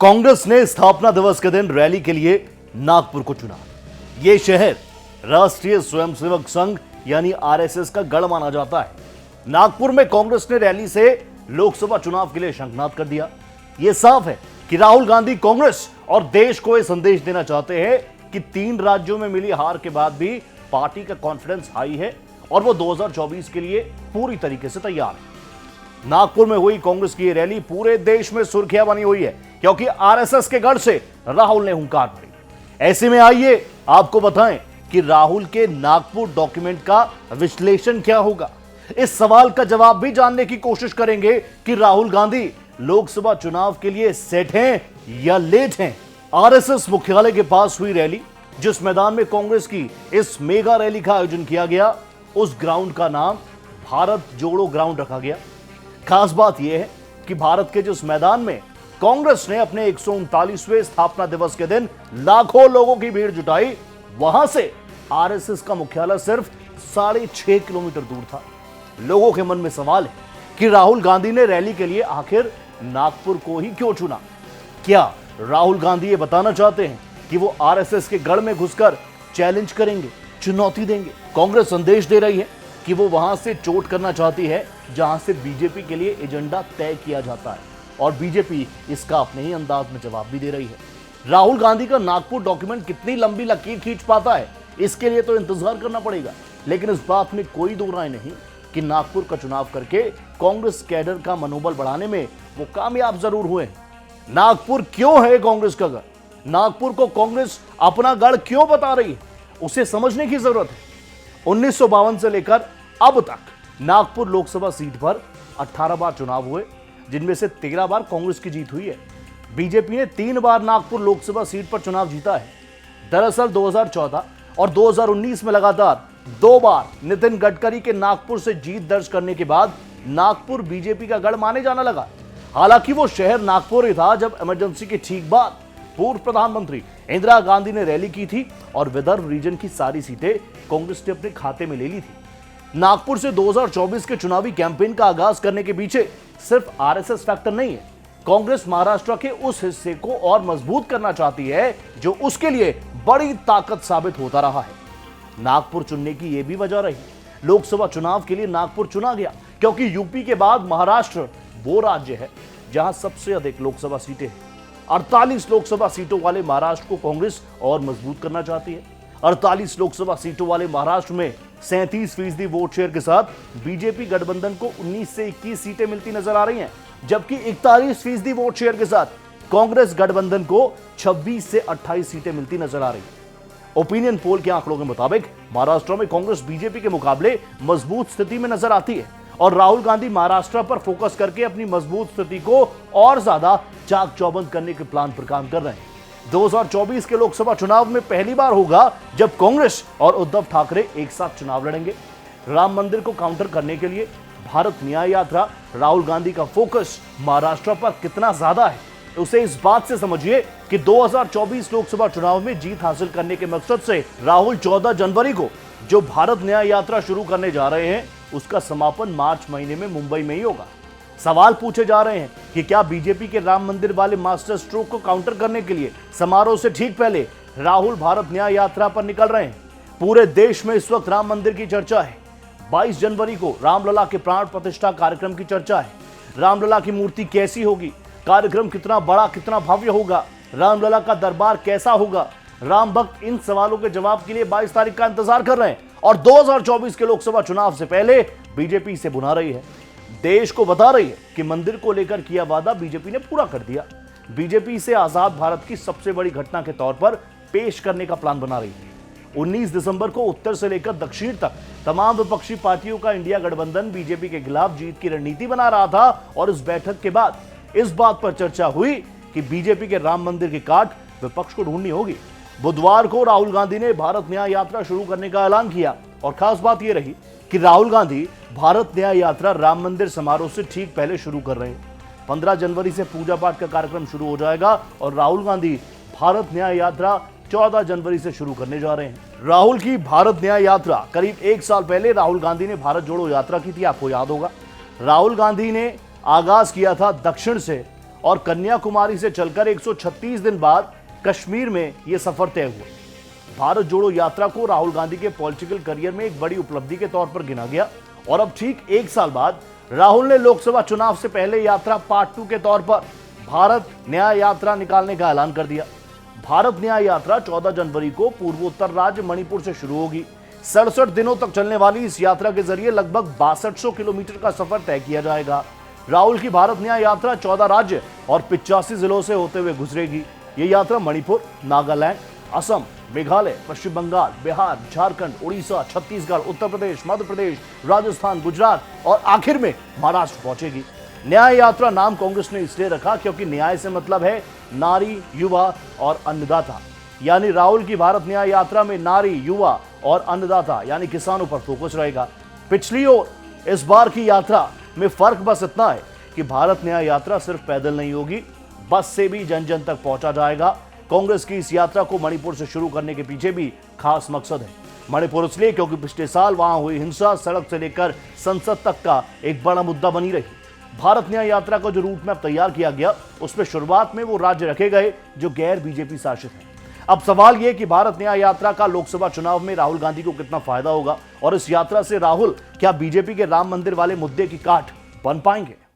कांग्रेस ने स्थापना दिवस के दिन रैली के लिए नागपुर को चुना। यह शहर राष्ट्रीय स्वयंसेवक संघ यानी आरएसएस का गढ़ माना जाता है। नागपुर में कांग्रेस ने रैली से लोकसभा चुनाव के लिए शंखनाद कर दिया। यह साफ है कि राहुल गांधी कांग्रेस और देश को यह संदेश देना चाहते हैं कि 3 राज्यों में मिली हार के बाद भी पार्टी का कॉन्फिडेंस हाई है और वो 2024 के लिए पूरी तरीके से तैयार है। नागपुर में हुई कांग्रेस की यह रैली पूरे देश में सुर्खियां बनी हुई है क्योंकि आरएसएस के गढ़ से राहुल ने हुंकार भरी। ऐसे में आइए आपको बताएं कि राहुल के नागपुर डॉक्यूमेंट का विश्लेषण क्या होगा। इस सवाल का जवाब भी जानने की कोशिश करेंगे कि राहुल गांधी लोकसभा चुनाव के लिए सेट हैं या लेट हैं। आरएसएस मुख्यालय के पास हुई रैली, जिस मैदान में कांग्रेस की इस मेगा रैली का आयोजन किया गया, उस ग्राउंड का नाम भारत जोड़ो ग्राउंड रखा गया। खास बात यह है कि भारत के जिस मैदान में कांग्रेस ने अपने 139वें स्थापना दिवस के दिन लाखों लोगों की भीड़ जुटाई, वहां से आरएसएस का मुख्यालय सिर्फ 6.5 किलोमीटर दूर था। लोगों के मन में सवाल है कि राहुल गांधी ने रैली के लिए आखिर नागपुर को ही क्यों चुना। क्या राहुल गांधी ये बताना चाहते हैं कि वो आरएसएस के गढ़ में घुसकर चैलेंज करेंगे, चुनौती देंगे? कांग्रेस संदेश दे रही है कि वो वहां से चोट करना चाहती है जहां से बीजेपी के लिए एजेंडा तय किया जाता है और बीजेपी इसका अपने ही अंदाज में जवाब भी दे रही है। राहुल गांधी का नागपुर डॉक्यूमेंट कितनी लंबी लकीर खींच पाता है, इसके लिए तो इंतजार करना पड़ेगा। लेकिन इस बात में कोई दो राय नहीं कि नागपुर का चुनाव करके कांग्रेस कैडर का मनोबल बढ़ाने में वो कामयाब जरूर हुए हैं। नागपुर क्यों है कांग्रेस का गढ़? नागपुर को कांग्रेस अपना गढ़ क्यों बता रही है, उसे समझने की जरूरत है। 1952 से लेकर अब तक नागपुर लोकसभा सीट पर 18 बार चुनाव हुए, जिनमें से 13 बार कांग्रेस की जीत हुई है। बीजेपी ने 3 बार नागपुर लोकसभा सीट पर चुनाव जीता है। दरअसल 2014 और 2019 में लगातार 2 बार नितिन गडकरी के नागपुर से जीत दर्ज करने के बाद नागपुर बीजेपी का गढ़ माने जाने लगा। हालांकि वो शहर नागपुर ही था जब इमरजेंसी के ठीक बाद पूर्व प्रधानमंत्री इंदिरा गांधी ने रैली की थी और विदर्भ रीजन की सारी सीटें कांग्रेस ने अपने खाते में ले ली थी। नागपुर से 2024 के चुनावी कैंपेन का आगाज करने के पीछे सिर्फ आरएसएस फैक्टर नहीं है। कांग्रेस महाराष्ट्र के उस हिस्से को और मजबूत करना चाहती है जो उसके लिए बड़ी ताकत साबित होता रहा है। नागपुर चुनने की यह भी वजह रही, लोकसभा चुनाव के लिए नागपुर चुना गया क्योंकि यूपी के बाद महाराष्ट्र वो राज्य है जहां सबसे अधिक लोकसभा सीटें हैं। 48 लोकसभा सीटों वाले महाराष्ट्र को कांग्रेस और मजबूत करना चाहती है। 48 लोकसभा सीटों वाले महाराष्ट्र में 37% वोट शेयर के साथ बीजेपी गठबंधन को 19 से 21 सीटें मिलती नजर आ रही हैं, जबकि 41% वोट शेयर के साथ कांग्रेस गठबंधन को 26 से 28 सीटें मिलती नजर आ रही हैं। ओपिनियन पोल के आंकड़ों के मुताबिक महाराष्ट्र में कांग्रेस बीजेपी के मुकाबले मजबूत स्थिति में नजर आती है और राहुल गांधी महाराष्ट्र पर फोकस करके अपनी मजबूत स्थिति को और ज्यादा चाक चौबंद करने के प्लान पर काम कर रहे हैं। 2024 के लोकसभा चुनाव में पहली बार होगा जब कांग्रेस और उद्धव ठाकरे एक साथ चुनाव लड़ेंगे। राम मंदिर को काउंटर करने के लिए भारत न्याय यात्रा, राहुल गांधी का फोकस महाराष्ट्र पर कितना ज्यादा है, उसे इस बात से समझिए कि 2024 लोकसभा चुनाव में जीत हासिल करने के मकसद से राहुल 14 जनवरी को जो भारत न्याय यात्रा शुरू करने जा रहे हैं, उसका समापन मार्च महीने में मुंबई में ही होगा। सवाल पूछे जा रहे हैं कि क्या बीजेपी के राम मंदिर वाले मास्टर स्ट्रोक को काउंटर करने के लिए समारोह से ठीक पहले राहुल भारत न्याय यात्रा पर निकल रहे हैं। पूरे देश में इस वक्त राम मंदिर की चर्चा है। 22 जनवरी को रामलला के प्राण प्रतिष्ठा कार्यक्रम की चर्चा है। रामलला की मूर्ति कैसी होगी, कार्यक्रम कितना बड़ा कितना भव्य होगा, रामलला का दरबार कैसा होगा। राम भक्त इन सवालों के जवाब के लिए 22 तारीख का इंतजार कर रहे हैं और 2024 के लोकसभा चुनाव से पहले बीजेपी से बुना रही है। देश को बता रही है कि मंदिर को लेकर किया वादा बीजेपी ने पूरा कर दिया। बीजेपी इसे आजाद भारत की सबसे बड़ी घटना के तौर पर पेश करने का प्लान बना रही है। 19 दिसंबर को उत्तर से लेकर दक्षिण तक तमाम विपक्षी पार्टियों का इंडिया गठबंधन बीजेपी के खिलाफ जीत की रणनीति बना रहा था और इस बैठक के बाद इस बात पर चर्चा हुई कि बीजेपी के राम मंदिर की काट विपक्ष को ढूंढनी होगी। बुधवार को राहुल गांधी ने भारत न्याय यात्रा शुरू करने का ऐलान किया और खास बात यह रही कि राहुल गांधी भारत न्याय यात्रा राम मंदिर समारोह से ठीक पहले शुरू कर रहे हैं। 15 जनवरी से पूजा पाठ का कार्यक्रम शुरू हो जाएगा और राहुल गांधी भारत न्याय यात्रा 14 जनवरी से शुरू करने जा रहे हैं। राहुल की भारत न्याय यात्रा करीब 1 साल पहले राहुल गांधी ने भारत जोड़ो यात्रा की थी, आपको याद होगा। राहुल गांधी ने आगाज किया था दक्षिण से और कन्याकुमारी से चलकर 136 दिन बाद कश्मीर में यह सफर तय हुआ। भारत जोड़ो यात्रा को राहुल गांधी के पॉलिटिकल करियर में एक बड़ी उपलब्धि के तौर पर गिना गया और अब ठीक एक साल बाद राहुल ने लोकसभा चुनाव से पहले यात्रा पार्ट 2 के तौर पर भारत न्याय यात्रा निकालने का ऐलान कर दिया। भारत न्याय यात्रा 14 जनवरी को पूर्वोत्तर राज्य मणिपुर से शुरू होगी। 67 दिनों तक चलने वाली इस यात्रा के जरिए लगभग 6200 किलोमीटर का सफर तय किया जाएगा। राहुल की भारत न्याय यात्रा 14 राज्य और 85 जिलों से होते हुए गुजरेगी। ये यात्रा मणिपुर, नागालैंड, असम, मेघालय, पश्चिम बंगाल, बिहार, झारखंड, उड़ीसा, छत्तीसगढ़, उत्तर प्रदेश, मध्य प्रदेश, राजस्थान, गुजरात और आखिर में महाराष्ट्र पहुंचेगी। न्याय यात्रा नाम कांग्रेस ने इसलिए रखा क्योंकि न्याय से मतलब है नारी, युवा और अन्नदाता। यानी राहुल की भारत न्याय यात्रा में नारी, युवा और अन्नदाता यानी किसानों पर फोकस रहेगा। पिछली और इस बार की यात्रा में फर्क बस इतना है कि भारत न्याय यात्रा सिर्फ पैदल नहीं होगी, बस से भी जन जन तक पहुंचा जाएगा। कांग्रेस की इस यात्रा को मणिपुर से शुरू करने के पीछे भी खास मकसद है। मणिपुर इसलिए क्योंकि पिछले साल वहां हुई हिंसा सड़क से लेकर संसद तक का एक बड़ा मुद्दा बनी रही। भारत न्याय यात्रा का जो रूट मैप तैयार किया गया उसमें शुरुआत में वो राज्य रखे गए जो गैर बीजेपी शासित हैं। अब सवाल यह कि भारत न्याय यात्रा का लोकसभा चुनाव में राहुल गांधी को कितना फायदा होगा और इस यात्रा से राहुल क्या बीजेपी के राम मंदिर वाले मुद्दे की काट बन पाएंगे।